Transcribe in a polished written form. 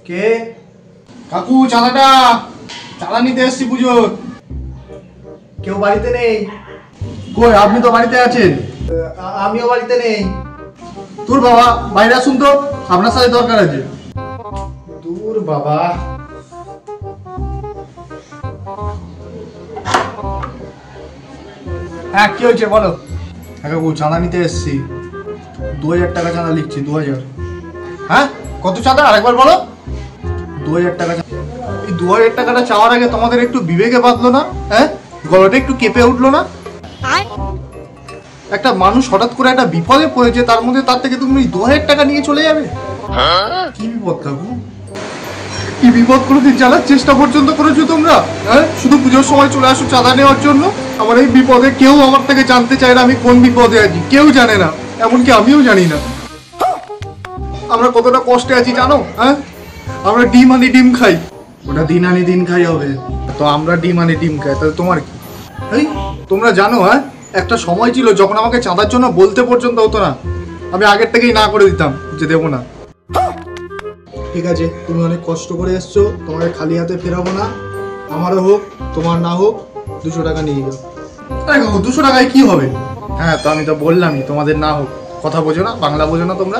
কে? কাকু চাঁদাটা, চাঁদা নিতে এসছি পুজোর। কেউ বাড়িতে নেই। কই, আপনি তো বাড়িতে আছেন। আমিও বাড়িতে নেই। তোর বাবা বাইরে আসুন তো, আপনার সাথে দরকার আছে। দূর বাবা। হ্যাঁ কি হয়েছে বলো। কাকু চাঁদা নিতে এসছি, 2000 টাকা চাঁদা লিখছি। 2000। হ্যাঁ কত চাঁদা আরেকবার বলো। 2000 টাকা। এই 2000 টাকাটা চাওয়ার আগে তোমাদের একটু বিবেকে বাঁধলো না? হ্যাঁ, গলাটা একটু কেঁপে উঠলো না? একটা মানুষ হঠাৎ করে একটা বিপদে পড়েছে, তার মধ্যে তার থেকে তুমি 2000 টাকা নিয়ে চলে যাবে? কি বিপদ কাকু? কি বিপদ কোনোদিন জানার চেষ্টা পর্যন্ত করেছো তোমরা? হ্যাঁ, শুধু পুজোর সময় চলে আসো চাঁদা নেওয়ার জন্য। আমার এই বিপদে কেউ আমার থেকে জানতে চায় না আমি কোন বিপদে আছি, কেউ জানে না, এমনকি আমিও জানি না আমরা কতটা কষ্টে আছি জানো? হ্যাঁ, আমরা ডিম আনি ডিম খাই। ওটা দিন আনি দিন খাই হবে, তো আমরা ডিম আনি ডিম খাই, তাহলে তোমার কি? এই তোমরা জানো, হ্যাঁ একটা সময় ছিল যখন আমাকে চাঁদার জন্য বলতে পর্যন্ত হতো না, আমি আগের থেকেই না করে দিতাম যে দেবো না। ঠিক আছে, তুমি অনেক কষ্ট করে এসছো, তোমাকে খালি হাতে ফেরাবো না। আমারও হোক তোমার না হোক 200 টাকা নিয়ে যাও। আরে কাকু 200 টাকায় কি হবে? হ্যাঁ তো আমি তো বললামই তোমাদের না হোক। কথা বোঝো না, বাংলা বোঝো না তোমরা।